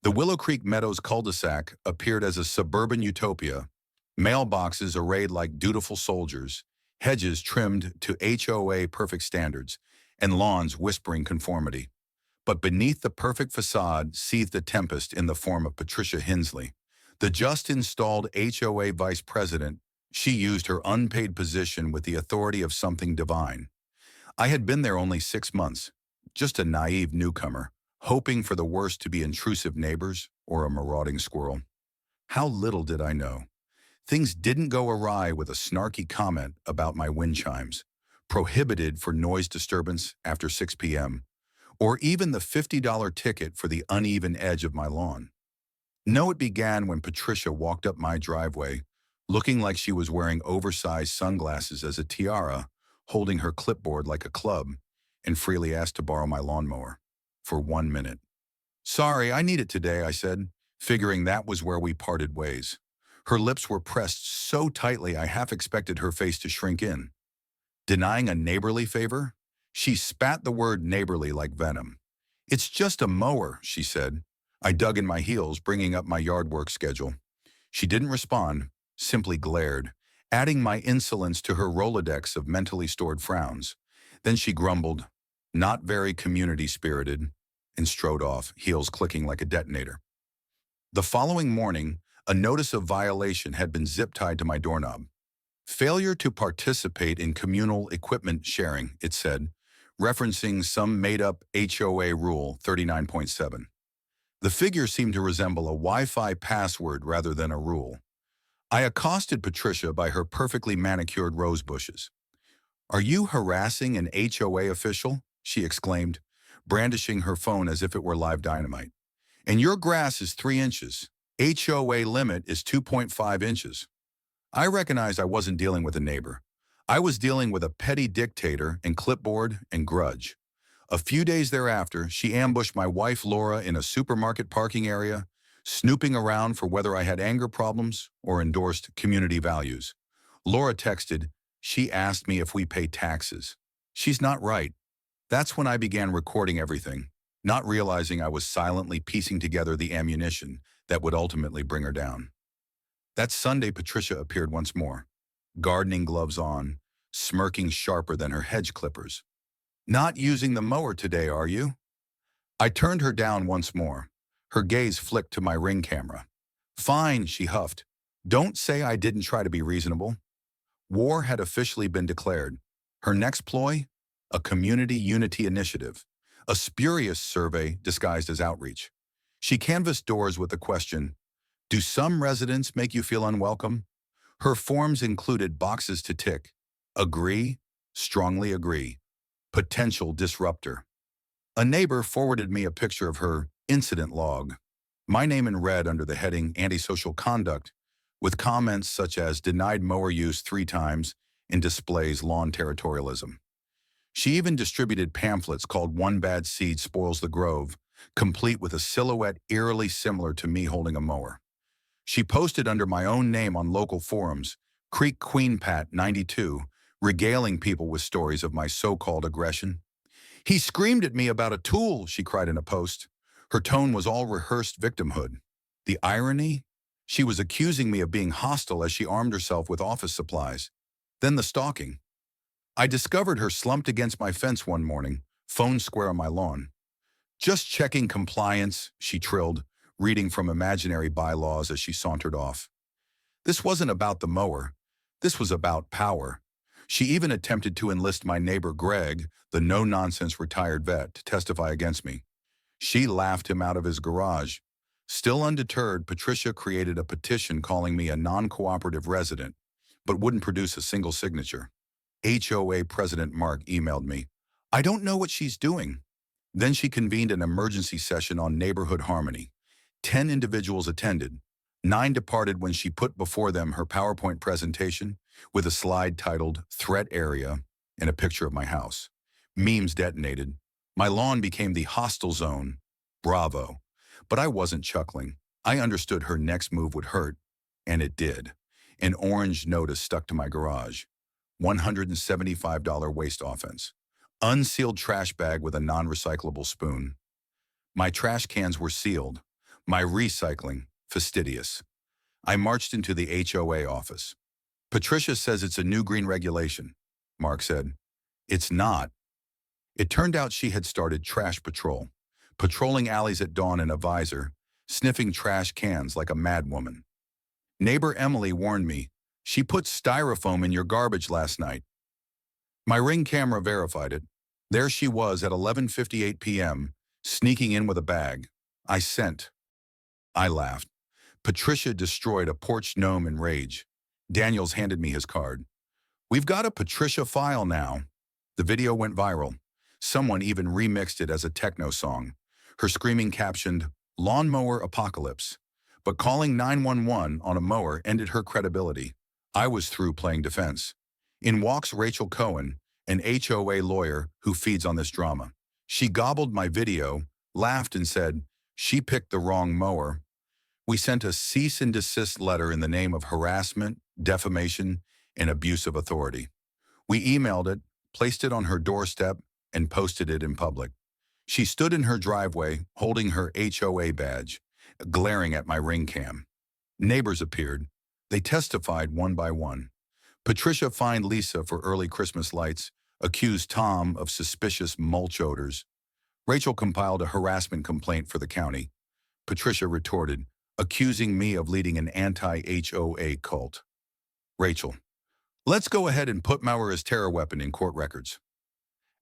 The Willow Creek Meadows cul-de-sac appeared as a suburban utopia, mailboxes arrayed like dutiful soldiers, hedges trimmed to HOA perfect standards, and lawns whispering conformity. But beneath the perfect facade seethed a tempest in the form of Patricia Hensley. The just-installed HOA vice president, she used her unpaid position with the authority of something divine. I had been there only 6 months, just a naive newcomer, hoping for the worst to be intrusive neighbors or a marauding squirrel. How little did I know. Things didn't go awry with a snarky comment about my wind chimes, prohibited for noise disturbance after 6 p.m., or even the $50 ticket for the uneven edge of my lawn. No, it began when Patricia walked up my driveway, looking like she was wearing oversized sunglasses as a tiara, holding her clipboard like a club, and freely asked to borrow my lawnmower for 1 minute. Sorry, I need it today, I said, figuring that was where we parted ways. Her lips were pressed so tightly I half expected her face to shrink in. Denying a neighborly favor? She spat the word neighborly like venom. It's just a mower, she said. I dug in my heels, bringing up my yard work schedule. She didn't respond, simply glared, adding my insolence to her Rolodex of mentally stored frowns. Then she grumbled, not very community-spirited, and strode off, heels clicking like a detonator. The following morning, a notice of violation had been zip-tied to my doorknob. Failure to participate in communal equipment sharing, it said, referencing some made-up HOA Rule 39.7. The figure seemed to resemble a Wi-Fi password rather than a rule. I accosted Patricia by her perfectly manicured rose bushes. "Are you harassing an HOA official?" she exclaimed, brandishing her phone as if it were live dynamite. "And your grass is 3 inches. HOA limit is 2.5 inches. I recognized I wasn't dealing with a neighbor. I was dealing with a petty dictator and clipboard and grudge. A few days thereafter, she ambushed my wife Laura in a supermarket parking area, snooping around for whether I had anger problems or endorsed community values. Laura texted, "She asked me if we pay taxes. She's not right." That's when I began recording everything, not realizing I was silently piecing together the ammunition that would ultimately bring her down. That Sunday, Patricia appeared once more, gardening gloves on, smirking sharper than her hedge clippers. "Not using the mower today, are you?" I turned her down once more. Her gaze flicked to my Ring camera. "Fine," she huffed. "Don't say I didn't try to be reasonable." War had officially been declared. Her next ploy? A community unity initiative, a spurious survey disguised as outreach. She canvassed doors with the question, "Do some residents make you feel unwelcome?" Her forms included boxes to tick: agree, strongly agree, potential disruptor. A neighbor forwarded me a picture of her incident log, my name in red under the heading Antisocial Conduct, with comments such as denied mower use 3 times and displays lawn territorialism. She even distributed pamphlets called One Bad Seed Spoils the Grove, complete with a silhouette eerily similar to me holding a mower. She posted under my own name on local forums, Creek Queen Pat 92, regaling people with stories of my so-called aggression. "He screamed at me about a tool," she cried in a post. Her tone was all rehearsed victimhood. The irony? She was accusing me of being hostile as she armed herself with office supplies. Then the stalking. I discovered her slumped against my fence one morning, phone square on my lawn. "Just checking compliance," she trilled, reading from imaginary bylaws as she sauntered off. This wasn't about the mower. This was about power. She even attempted to enlist my neighbor Greg, the no-nonsense retired vet, to testify against me. She laughed him out of his garage. Still undeterred, Patricia created a petition calling me a non-cooperative resident, but wouldn't produce a single signature. HOA President Mark emailed me, "I don't know what she's doing." Then she convened an emergency session on neighborhood harmony. 10 individuals attended. 9 departed when she put before them her PowerPoint presentation with a slide titled Threat Area and a picture of my house. Memes detonated. My lawn became the hostile zone. Bravo. But I wasn't chuckling. I understood her next move would hurt, and it did. An orange notice stuck to my garage. $175 waste offense. Unsealed trash bag with a non-recyclable spoon. My trash cans were sealed. My recycling, fastidious. I marched into the HOA office. Patricia says it's a new green regulation. Mark said. It's not. It turned out she had started trash patrol, patrolling alleys at dawn in a visor, sniffing trash cans like a madwoman. Neighbor Emily warned me. She put styrofoam in your garbage last night. My Ring camera verified it. There she was at 11:58 p.m., sneaking in with a bag. I sent. I laughed. Patricia destroyed a porch gnome in rage. Daniels handed me his card. We've got a Patricia file now. The video went viral. Someone even remixed it as a techno song. Her screaming captioned, "Lawnmower Apocalypse." But calling 911 on a mower ended her credibility. I was through playing defense. In walks Rachel Cohen, an HOA lawyer who feeds on this drama. She gobbled my video, laughed and said, she picked the wrong mower. We sent a cease and desist letter in the name of harassment, defamation, and abuse of authority. We emailed it, placed it on her doorstep, and posted it in public. She stood in her driveway, holding her HOA badge, glaring at my Ring cam. Neighbors appeared. They testified one by one. Patricia fined Lisa for early Christmas lights, accused Tom of suspicious mulch odors. Rachel compiled a harassment complaint for the county. Patricia retorted, accusing me of leading an anti-HOA cult. Rachel, let's go ahead and put Mower as terror weapon in court records.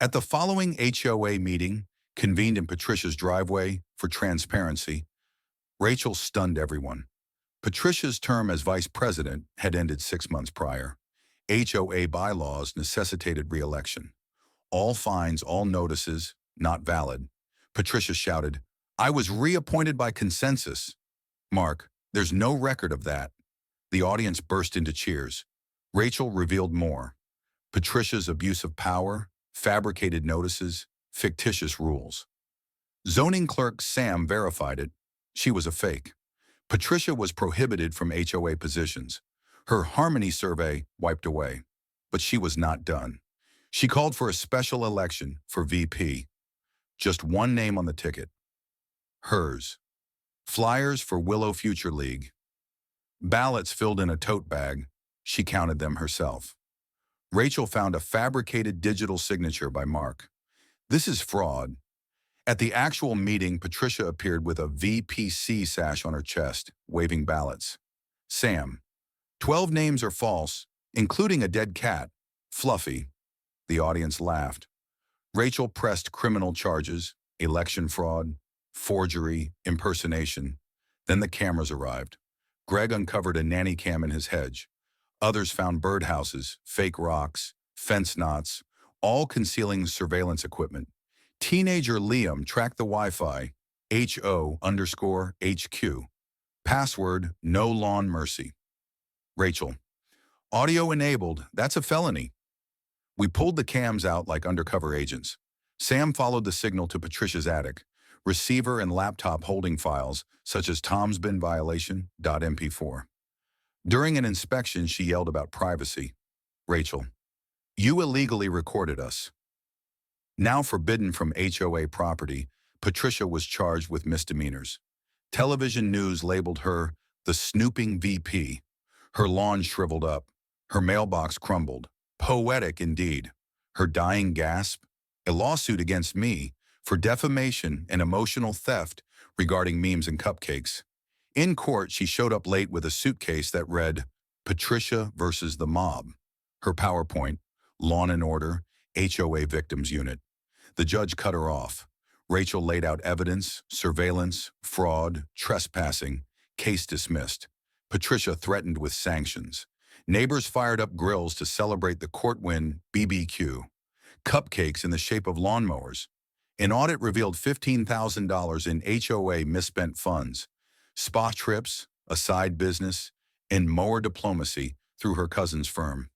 At the following HOA meeting, convened in Patricia's driveway for transparency, Rachel stunned everyone. Patricia's term as vice president had ended 6 months prior. HOA bylaws necessitated re-election. All fines, all notices, not valid. Patricia shouted, I was reappointed by consensus. Mark, there's no record of that. The audience burst into cheers. Rachel revealed more. Patricia's abuse of power, fabricated notices, fictitious rules. Zoning clerk Sam verified it. She was a fake. Patricia was prohibited from HOA positions. Her Harmony survey wiped away. But she was not done. She called for a special election for VP. Just one name on the ticket. Hers. Flyers for Willow Future League. Ballots filled in a tote bag. She counted them herself. Rachel found a fabricated digital signature by Mark. This is fraud. At the actual meeting, Patricia appeared with a VPC sash on her chest, waving ballots. Sam, 12 names are false, including a dead cat. Fluffy. The audience laughed. Rachel pressed criminal charges, election fraud, forgery, impersonation. Then the cameras arrived. Greg uncovered a nanny cam in his hedge. Others found birdhouses, fake rocks, fence knots, all concealing surveillance equipment. Teenager Liam tracked the Wi-Fi, HO_HQ. Password, no lawn mercy. Rachel, audio enabled, that's a felony. We pulled the cams out like undercover agents. Sam followed the signal to Patricia's attic, receiver and laptop holding files, such as Tom's bin violation, .mp4. During an inspection, she yelled about privacy. Rachel, you illegally recorded us. Now forbidden from HOA property, Patricia was charged with misdemeanors. Television news labeled her the snooping VP. Her lawn shriveled up. Her mailbox crumbled. Poetic indeed. Her dying gasp, a lawsuit against me for defamation and emotional theft regarding memes and cupcakes. In court, she showed up late with a suitcase that read, Patricia versus the mob. Her PowerPoint, Lawn and Order, HOA Victims Unit. The judge cut her off. Rachel laid out evidence, surveillance, fraud, trespassing, case dismissed. Patricia threatened with sanctions. Neighbors fired up grills to celebrate the court win BBQ. Cupcakes in the shape of lawnmowers. An audit revealed $15,000 in HOA misspent funds, spa trips, a side business, and mower diplomacy through her cousin's firm.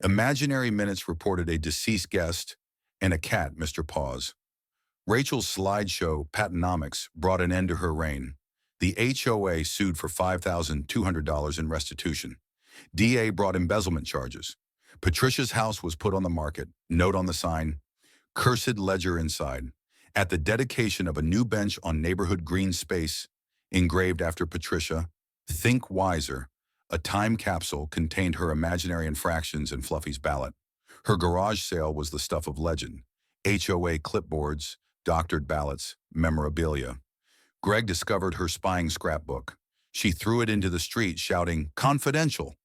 Imaginary Minutes reported a deceased guest and a cat, Mr. Paws. Rachel's slideshow, Patonomics, brought an end to her reign. The HOA sued for $5,200 in restitution. DA brought embezzlement charges. Patricia's house was put on the market. Note on the sign, cursed ledger inside. At the dedication of a new bench on neighborhood green space Engraved after Patricia, Think Wiser, a time capsule contained her imaginary infractions and Fluffy's ballot. Her garage sale was the stuff of legend. HOA clipboards, doctored ballots, memorabilia. Greg discovered her spying scrapbook. She threw it into the street, shouting, "Confidential."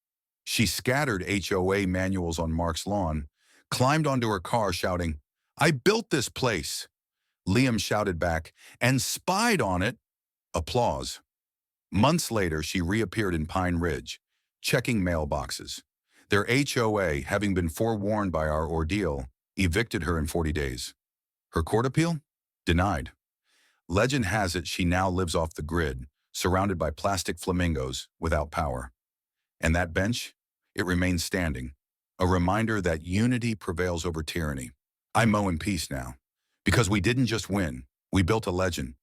She scattered HOA manuals on Mark's lawn, climbed onto her car, shouting, "I built this place." Liam shouted back, "And spied on it." Applause. Months later, she reappeared in Pine Ridge, checking mailboxes. Their HOA, having been forewarned by our ordeal, evicted her in 40 days. Her court appeal? Denied. Legend has it she now lives off the grid, surrounded by plastic flamingos without power. And that bench? It remains standing, a reminder that unity prevails over tyranny. I mow in peace now, because we didn't just win, we built a legend.